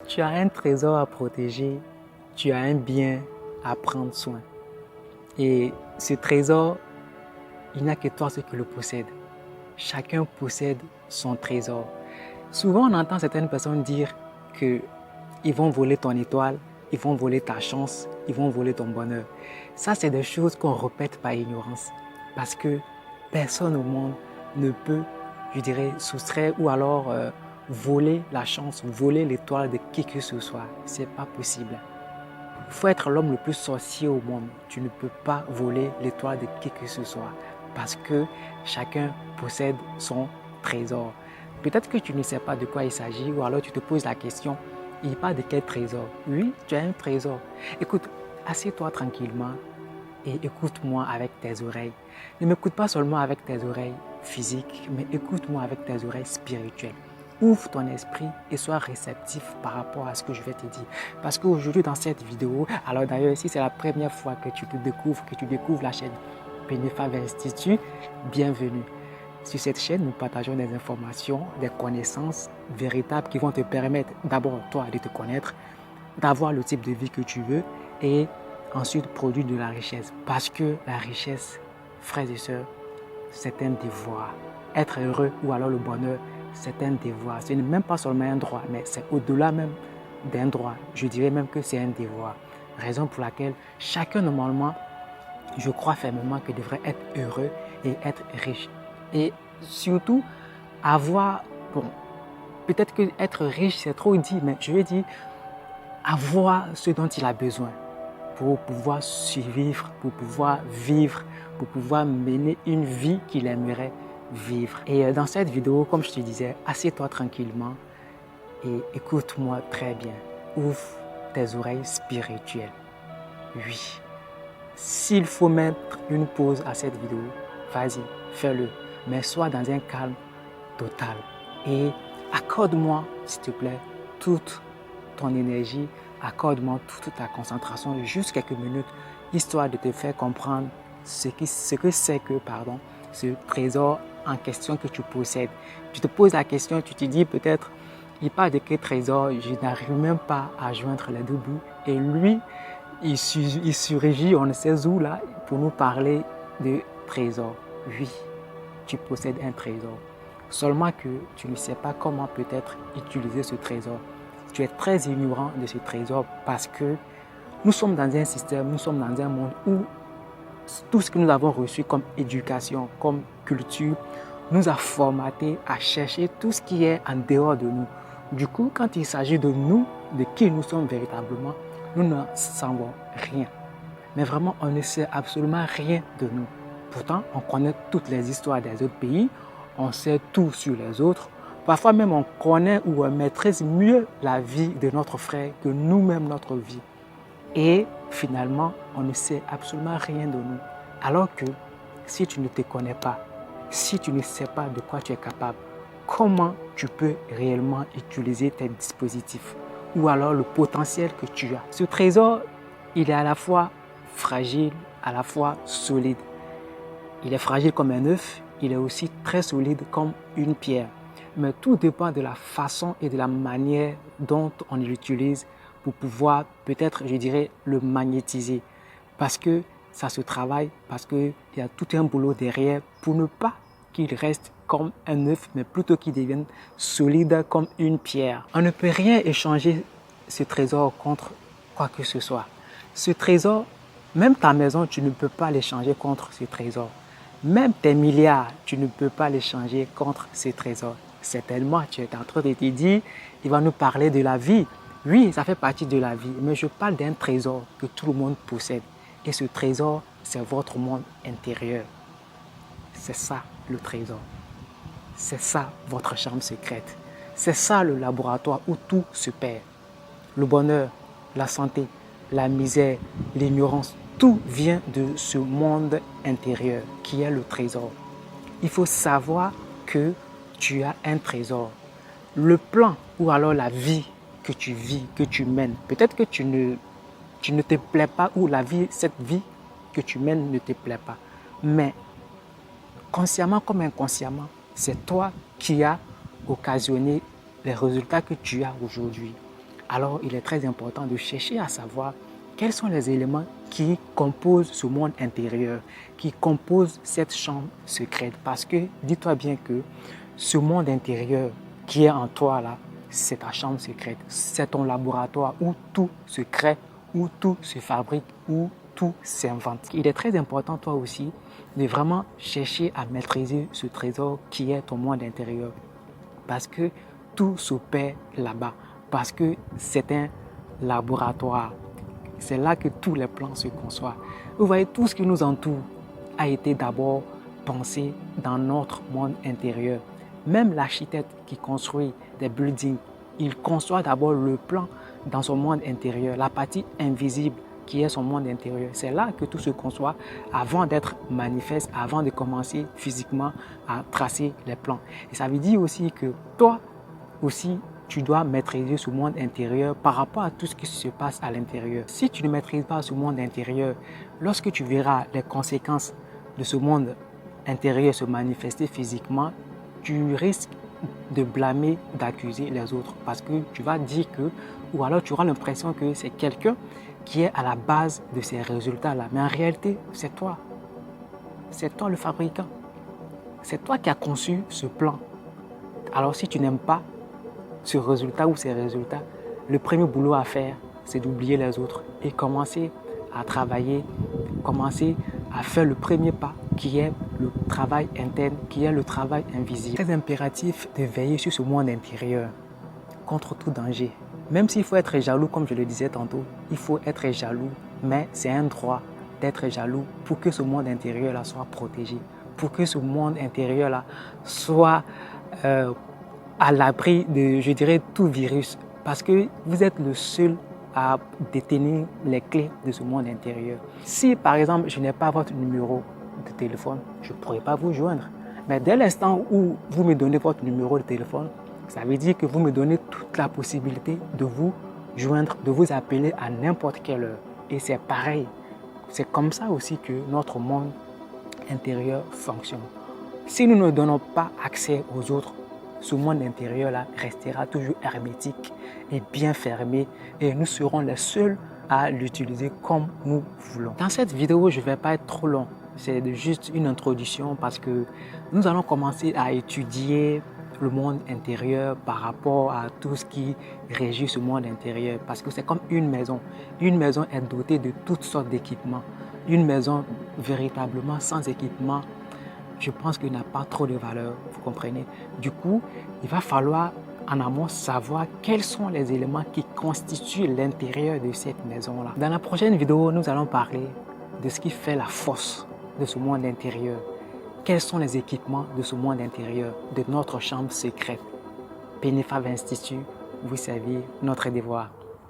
Tu as un trésor à protéger, tu as un bien à prendre soin. Et ce trésor, il n'y a que toi ce qui le possède. Chacun possède son trésor. Souvent, on entend certaines personnes dire qu'ils vont voler ton étoile, ils vont voler ta chance, ils vont voler ton bonheur. Ça, c'est des choses qu'on répète par ignorance. Parce que personne au monde ne peut, je dirais, soustraire ou alors voler la chance, voler l'étoile de qui que ce soit. Ce n'est pas possible. Il faut être l'homme le plus sorcier au monde. Tu ne peux pas voler l'étoile de qui que ce soit. Parce que chacun possède son trésor. Peut-être que tu ne sais pas de quoi il s'agit ou alors tu te poses la question, il parle de quel trésor? Oui, tu as un trésor. Écoute, assieds-toi tranquillement et écoute-moi avec tes oreilles. Ne m'écoute pas seulement avec tes oreilles physiques, mais écoute-moi avec tes oreilles spirituelles. Ouvre ton esprit et sois réceptif par rapport à ce que je vais te dire. Parce qu'aujourd'hui, dans cette vidéo, alors d'ailleurs, si c'est la première fois que tu découvres la chaîne Benefav Institute, bienvenue. Sur cette chaîne, nous partageons des informations, des connaissances véritables qui vont te permettre d'abord, toi, de te connaître, d'avoir le type de vie que tu veux et ensuite produire de la richesse. Parce que la richesse, frères et sœurs, c'est un devoir. Être heureux ou alors le bonheur, c'est un devoir. Ce n'est même pas seulement un droit, mais c'est au-delà même d'un droit. Je dirais même que c'est un devoir. Raison pour laquelle chacun, normalement, je crois fermement qu'il devrait être heureux et être riche. Et surtout, avoir, bon, peut-être que être riche, c'est trop dit, mais je veux dire, avoir ce dont il a besoin pour pouvoir survivre, pour pouvoir vivre, pour pouvoir mener une vie qu'il aimerait vivre. Et dans cette vidéo, comme je te disais, assieds-toi tranquillement et écoute-moi très bien. Ouvre tes oreilles spirituelles. Oui. S'il faut mettre une pause à cette vidéo, vas-y, fais-le. Mais sois dans un calme total. Et accorde-moi, s'il te plaît, toute ton énergie, accorde-moi toute ta concentration, juste quelques minutes, histoire de te faire comprendre ce que c'est que, ce trésor en question que tu possèdes. Tu te poses la question, tu te dis peut-être, il parle de quel trésor, je n'arrive même pas à joindre les deux bouts. Et lui, il surgit, on ne sait où là, pour nous parler de trésor. Oui, tu possèdes un trésor. Seulement que tu ne sais pas comment peut-être utiliser ce trésor. Tu es très ignorant de ce trésor parce que nous sommes dans un système, nous sommes dans un monde où tout ce que nous avons reçu comme éducation, comme culture, nous a formaté à chercher tout ce qui est en dehors de nous. Du coup, quand il s'agit de nous, de qui nous sommes véritablement, nous ne savons rien. Mais vraiment, on ne sait absolument rien de nous. Pourtant, on connaît toutes les histoires des autres pays, on sait tout sur les autres. Parfois même, on connaît ou on maîtrise mieux la vie de notre frère que nous-mêmes notre vie. Et finalement, on ne sait absolument rien de nous. Alors que si tu ne te connais pas, si tu ne sais pas de quoi tu es capable, comment tu peux réellement utiliser tes dispositifs ou alors le potentiel que tu as? Ce trésor, il est à la fois fragile, à la fois solide. Il est fragile comme un œuf, il est aussi très solide comme une pierre. Mais tout dépend de la façon et de la manière dont on l'utilise pour pouvoir peut-être, je dirais, le magnétiser. Parce que ça se travaille, parce qu'il y a tout un boulot derrière pour ne pas qu'il reste comme un œuf, mais plutôt qu'il devienne solide comme une pierre. On ne peut rien échanger ce trésor contre quoi que ce soit. Ce trésor, même ta maison, tu ne peux pas l'échanger contre ce trésor. Même tes milliards, tu ne peux pas l'échanger contre ce trésor. Certainement, tu es en train de te dire, il va nous parler de la vie. Oui, ça fait partie de la vie, mais je parle d'un trésor que tout le monde possède. Et ce trésor, c'est votre monde intérieur. C'est ça le trésor. C'est ça votre chambre secrète. C'est ça le laboratoire où tout se perd. Le bonheur, la santé, la misère, l'ignorance, tout vient de ce monde intérieur qui est le trésor. Il faut savoir que tu as un trésor. Le plan ou alors la vie que tu vis, que tu mènes, peut-être que tu ne te plais pas ou cette vie que tu mènes ne te plaît pas. Mais consciemment comme inconsciemment, c'est toi qui as occasionné les résultats que tu as aujourd'hui. Alors, il est très important de chercher à savoir quels sont les éléments qui composent ce monde intérieur, qui composent cette chambre secrète. Parce que dis-toi bien que ce monde intérieur qui est en toi là, c'est ta chambre secrète. C'est ton laboratoire où tout se crée, où tout se fabrique, où tout s'invente. Il est très important toi aussi de vraiment chercher à maîtriser ce trésor qui est ton monde intérieur. Parce que tout s'opère là-bas. Parce que c'est un laboratoire. C'est là que tous les plans se conçoivent. Vous voyez, tout ce qui nous entoure a été d'abord pensé dans notre monde intérieur. Même l'architecte qui construit des buildings, il conçoit d'abord le plan dans son monde intérieur, la partie invisible qui est son monde intérieur. C'est là que tout se conçoit avant d'être manifeste, avant de commencer physiquement à tracer les plans. Et ça veut dire aussi que toi aussi, tu dois maîtriser ce monde intérieur par rapport à tout ce qui se passe à l'intérieur. Si tu ne maîtrises pas ce monde intérieur, lorsque tu verras les conséquences de ce monde intérieur se manifester physiquement, tu risques de blâmer, d'accuser les autres parce que tu vas dire que, ou alors tu auras l'impression que c'est quelqu'un qui est à la base de ces résultats-là. Mais en réalité, c'est toi. C'est toi le fabricant. C'est toi qui as conçu ce plan. Alors si tu n'aimes pas ce résultat ou ces résultats, le premier boulot à faire, c'est d'oublier les autres et commencer à travailler, commencer à faire le premier pas qui est le travail interne, qui est le travail invisible. C'est très impératif de veiller sur ce monde intérieur contre tout danger. Même s'il faut être jaloux, comme je le disais tantôt, il faut être jaloux, mais c'est un droit d'être jaloux pour que ce monde intérieur-là soit protégé, pour que ce monde intérieur-là soit à l'abri de, je dirais, tout virus. Parce que vous êtes le seul à détenir les clés de ce monde intérieur. Si, par exemple, je n'ai pas votre numéro de téléphone, je ne pourrai pas vous joindre. Mais dès l'instant où vous me donnez votre numéro de téléphone, ça veut dire que vous me donnez toute la possibilité de vous joindre, de vous appeler à n'importe quelle heure. Et c'est pareil. C'est comme ça aussi que notre monde intérieur fonctionne. Si nous ne donnons pas accès aux autres, ce monde intérieur-là restera toujours hermétique et bien fermé et nous serons les seuls à l'utiliser comme nous voulons. Dans cette vidéo, je ne vais pas être trop long. C'est juste une introduction parce que nous allons commencer à étudier le monde intérieur par rapport à tout ce qui régit ce monde intérieur. Parce que c'est comme une maison. Une maison est dotée de toutes sortes d'équipements. Une maison véritablement sans équipement, je pense qu'il n'a pas trop de valeur, vous comprenez. Du coup, il va falloir en amont savoir quels sont les éléments qui constituent l'intérieur de cette maison-là. Dans la prochaine vidéo, nous allons parler de ce qui fait la force de ce monde intérieur. Quels sont les équipements de ce monde intérieur, de notre chambre secrète. PENIFAV Institute, vous savez, notre devoir.